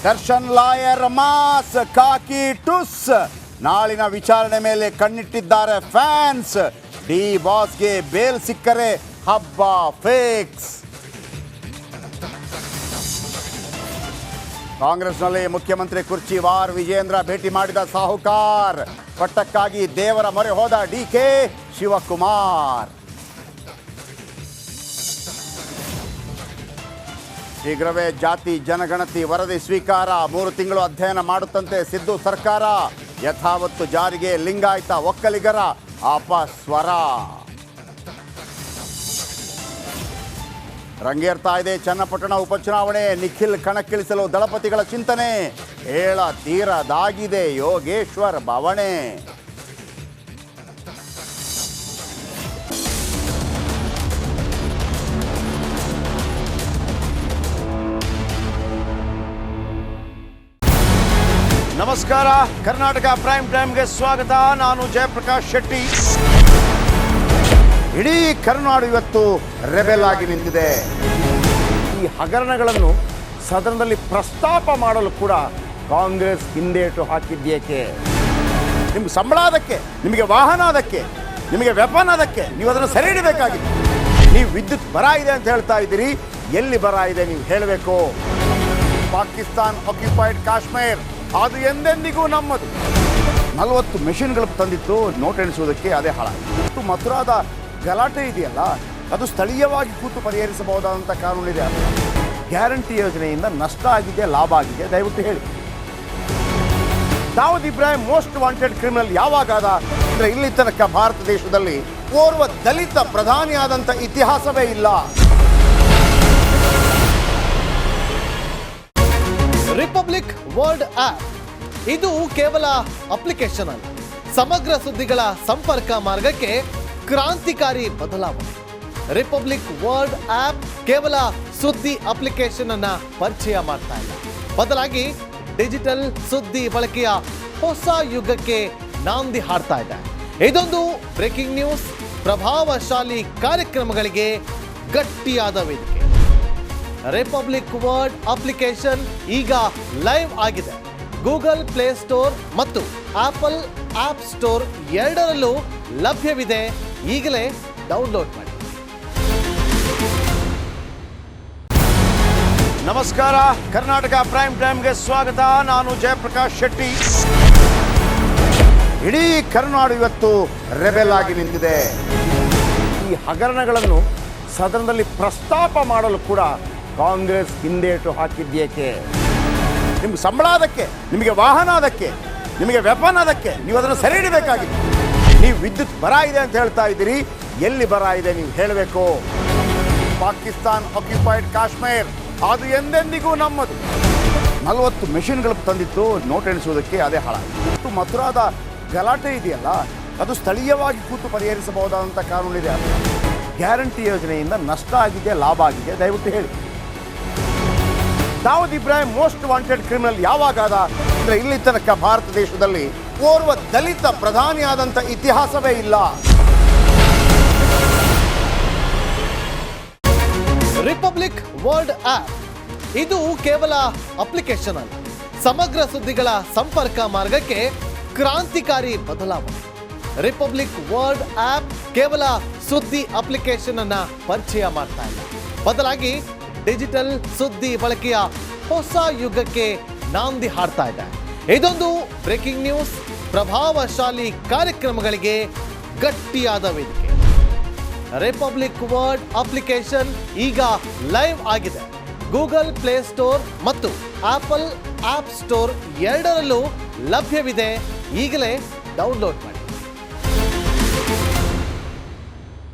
Darshan lawyer mass ಕಾಕಿ ಟುಸ್ ನಾಳಿನ ವಿಚಾರಣೆ ಮೇಲೆ ಕಣ್ಣಿಟ್ಟಿದ್ದಾರೆ ಫ್ಯಾನ್ಸ್. ಡಿ ಬಾಸ್ಗೆ ಬೇಲ್ ಸಿಕ್ಕರೆ ಹಬ್ಬ ಫಿಕ್ಸ್. ಕಾಂಗ್ರೆಸ್ನಲ್ಲಿ ಮುಖ್ಯಮಂತ್ರಿ ಕುರ್ಚಿ ವಾರ್ ವಿಜೇಂದ್ರ ಭೇಟಿ ಮಾಡಿದ ಸಾಹುಕಾರ್. ಪಟ್ಟಕ್ಕಾಗಿ ದೇವರ ಮೊರೆ ಹೋದ ಡಿಕೆ ಶಿವಕುಮಾರ್. ಶೀಘ್ರವೇ ಜಾತಿ ಜನಗಣತಿ ವರದಿ ಸ್ವೀಕಾರ. 3 ತಿಂಗಳು ಅಧ್ಯಯನ ಮಾಡುತ್ತಂತೆ ಸಿದ್ದು ಸರ್ಕಾರ. ಯಥಾವತ್ತು ಜಾರಿಗೆ ಲಿಂಗಾಯತ ಒಕ್ಕಲಿಗರ ಅಪಸ್ವರ. ರಂಗೇರ್ತಾ ಇದೆ ಚನ್ನಪಟ್ಟಣ ಉಪಚುನಾವಣೆ. ನಿಖಿಲ್ ಕಣಕ್ಕಿಳಿಸಲು ದಳಪತಿಗಳ ಚಿಂತನೆ. ಏಳ ತೀರದಾಗಿದೆ ಯೋಗೇಶ್ವರ್ ಬವಣೆ. ನಮಸ್ಕಾರ, ಕರ್ನಾಟಕ ಪ್ರೈಮ್ ಟೈಮ್ಗೆ ಸ್ವಾಗತ. ನಾನು ಜಯಪ್ರಕಾಶ್ ಶೆಟ್ಟಿ. ಇಡೀ ಕರ್ನಾಡು ಇವತ್ತು ರೆಬೆಲ್ ಆಗಿ ನಿಂತಿದೆ. ಈ ಹಗರಣಗಳನ್ನು ಸದನದಲ್ಲಿ ಪ್ರಸ್ತಾಪ ಮಾಡಲು ಕೂಡ ಕಾಂಗ್ರೆಸ್ ಹಿಂದೇಟು ಹಾಕಿದ್ದೇಕೆ? ನಿಮ್ಗೆ ಸಂಬಳ ಅದಕ್ಕೆ, ನಿಮಗೆ ವಾಹನ ಅದಕ್ಕೆ, ನಿಮಗೆ ವೆಪನ್ ಅದಕ್ಕೆ, ನೀವು ಅದನ್ನು ಸೆರೆ ಹಿಡಬೇಕಾಗಿತ್ತು. ನೀವು ವಿದ್ಯುತ್ ಬರ ಇದೆ ಅಂತ ಹೇಳ್ತಾ ಇದ್ದೀರಿ. ಎಲ್ಲಿ ಬರ ಇದೆ ನೀವು ಹೇಳಬೇಕು. ಪಾಕಿಸ್ತಾನ್ ಆಕ್ಯುಪೈಡ್ ಕಾಶ್ಮೀರ್ ಅದು ಎಂದೆಂದಿಗೂ ನಮ್ಮದು. 40 ಮೆಷಿನ್ಗಳು ತಂದಿತ್ತು ನೋಟ್ ಎಣಿಸುವುದಕ್ಕೆ, ಅದೇ ಹಾಳಾಗಿದೆ. ಮಥುರಾದ ಗಲಾಟೆ ಇದೆಯಲ್ಲ, ಅದು ಸ್ಥಳೀಯವಾಗಿ ಕೂತು ಪರಿಹರಿಸಬಹುದಾದಂಥ ಕಾನೂನಿದೆ. ಗ್ಯಾರಂಟಿ ಯೋಜನೆಯಿಂದ ನಷ್ಟ ಆಗಿದೆ, ಲಾಭ ಆಗಿದೆ, ದಯವಿಟ್ಟು ಹೇಳಿ. Dawood Ibrahim most wanted criminal ಯಾವಾಗಾದ ಅಂದರೆ ಇಲ್ಲಿ ತನಕ ಭಾರತ ದೇಶದಲ್ಲಿ ಓರ್ವ ದಲಿತ ಪ್ರಧಾನಿಯಾದಂಥ ಇತಿಹಾಸವೇ ಇಲ್ಲ. ರಿಪಬ್ಲಿಕ್ ವರ್ಲ್ಡ್ ಆಪ್ ಇದು ಕೇವಲ ಅಪ್ಲಿಕೇಶನ್ ಅಲ್ಲ, ಸಮಗ್ರ ಸುದ್ದಿಗಳ ಸಂಪರ್ಕ ಮಾರ್ಗಕ್ಕೆ ಕ್ರಾಂತಿಕಾರಿ ಬದಲಾವಣೆ. ರಿಪಬ್ಲಿಕ್ ವರ್ಲ್ಡ್ ಆಪ್ ಕೇವಲ ಸುದ್ದಿ ಅಪ್ಲಿಕೇಶನ್ ಅನ್ನ ಪರಿಚಯ ಮಾಡ್ತಾ ಇಲ್ಲ, ಬದಲಾಗಿ ಡಿಜಿಟಲ್ ಸುದ್ದಿ ಬಳಕೆಯ ಹೊಸ ಯುಗಕ್ಕೆ ನಾಂದಿ ಹಾಡ್ತಾ ಇದೆ. ಇದೊಂದು ಬ್ರೇಕಿಂಗ್ ನ್ಯೂಸ್, ಪ್ರಭಾವಶಾಲಿ ಕಾರ್ಯಕ್ರಮಗಳಿಗೆ ಗಟ್ಟಿಯಾದ ವೇದಿಕೆ. ರಿಪಬ್ಲಿಕ್ ವರ್ಲ್ಡ್ ಅಪ್ಲಿಕೇಶನ್ ಈಗ ಲೈವ್ ಆಗಿದೆ. ಗೂಗಲ್ ಪ್ಲೇ ಸ್ಟೋರ್ ಮತ್ತು ಆಪಲ್ ಆಪ್ ಸ್ಟೋರ್ ಎರಡರಲ್ಲೂ ಲಭ್ಯವಿದೆ. ಈಗಲೇ ಡೌನ್ಲೋಡ್ ಮಾಡಿ. ನಮಸ್ಕಾರ, ಕರ್ನಾಟಕ ಪ್ರೈಮ್ ಟೈಮ್ಗೆ ಸ್ವಾಗತ. ನಾನು ಜಯಪ್ರಕಾಶ್ ಶೆಟ್ಟಿ. ಇಡೀ ಕರ್ನಾಡು ಇವತ್ತು ರೆಬೆಲ್ ಆಗಿ ನಿಂತಿದೆ. ಈ ಹಗರಣಗಳನ್ನು ಸದನದಲ್ಲಿ ಪ್ರಸ್ತಾಪ ಮಾಡಲು ಕೂಡ ಕಾಂಗ್ರೆಸ್ ಹಿಂದೇಟು ಹಾಕಿದ್ದೇಕೆ? ನಿಮ್ಗೆ ಸಂಬಳ ಅದಕ್ಕೆ, ನಿಮಗೆ ವಾಹನ ಅದಕ್ಕೆ, ನಿಮಗೆ ವೆಪನ್ ಅದಕ್ಕೆ, ನೀವು ಅದನ್ನು ಸೆರೆ ಹಿಡಬೇಕಾಗಿತ್ತು. ನೀವು ವಿದ್ಯುತ್ ಬರ ಇದೆ ಅಂತ ಹೇಳ್ತಾ ಇದ್ದೀರಿ. ಎಲ್ಲಿ ಬರ ಇದೆ ನೀವು ಹೇಳಬೇಕು. ಪಾಕಿಸ್ತಾನ್ ಆಕ್ಯುಪೈಡ್ ಕಾಶ್ಮೀರ್ ಅದು ಎಂದೆಂದಿಗೂ ನಮ್ಮದು. 40 ಮೆಷಿನ್ಗಳು ತಂದಿತ್ತು ನೋಟ್ ಎಣಿಸುವುದಕ್ಕೆ, ಅದೇ ಹಾಳಾಗಿದೆ. ಮಥುರಾದ ಗಲಾಟೆ ಇದೆಯಲ್ಲ, ಅದು ಸ್ಥಳೀಯವಾಗಿ ಕೂತು ಪರಿಹರಿಸಬಹುದಾದಂಥ ಕಾನೂನಿದೆ. ಗ್ಯಾರಂಟಿ ಯೋಜನೆಯಿಂದ ನಷ್ಟ ಆಗಿದೆ, ಲಾಭ ಆಗಿದೆ, ದಯವಿಟ್ಟು ಹೇಳಿ. Dawood Ibrahim most wanted criminal ಯಾವಾಗಾದ ಅಂದರೆ ಇಲ್ಲಿ ತನಕ ಭಾರತ ದೇಶದಲ್ಲಿ ಓರ್ವ ದಲಿತ ಪ್ರಧಾನಿಯಾದಂಥ ಇತಿಹಾಸವೇ ಇಲ್ಲ. ರಿಪಬ್ಲಿಕ್ ವರ್ಲ್ಡ್ ಆಪ್ ಇದು ಕೇವಲ ಅಪ್ಲಿಕೇಶನ್ ಅಲ್ಲ, ಸಮಗ್ರ ಸುದ್ದಿಗಳ ಸಂಪರ್ಕ ಮಾರ್ಗಕ್ಕೆ ಕ್ರಾಂತಿಕಾರಿ ಬದಲಾವಣೆ. ರಿಪಬ್ಲಿಕ್ ವರ್ಲ್ಡ್ ಆಪ್ ಕೇವಲ ಸುದ್ದಿ ಅಪ್ಲಿಕೇಶನ್ ಅನ್ನ ಪರಿಚಯ ಮಾಡ್ತಾ ಇಲ್ಲ, ಬದಲಾಗಿ ಡಿಜಿಟಲ್ ಸುದ್ದಿ ಬಳಕೆಯ ಹೊಸ ಯುಗಕ್ಕೆ ನಾಂದಿ ಹಾಡ್ತಾ ಇದೆ. ಇದೊಂದು ಬ್ರೇಕಿಂಗ್ ನ್ಯೂಸ್, ಪ್ರಭಾವಶಾಲಿ ಕಾರ್ಯಕ್ರಮಗಳಿಗೆ ಗಟ್ಟಿಯಾದ ವೇದಿಕೆ. ರಿಪಬ್ಲಿಕ್ ವರ್ಲ್ಡ್ ಅಪ್ಲಿಕೇಶನ್ ಈಗ ಲೈವ್ ಆಗಿದೆ. ಗೂಗಲ್ ಪ್ಲೇ ಸ್ಟೋರ್ ಮತ್ತು ಆಪಲ್ ಆಪ್ ಸ್ಟೋರ್ ಎರಡರಲ್ಲೂ ಲಭ್ಯವಿದೆ. ಈಗಲೇ ಡೌನ್ಲೋಡ್ ಮಾಡಿ.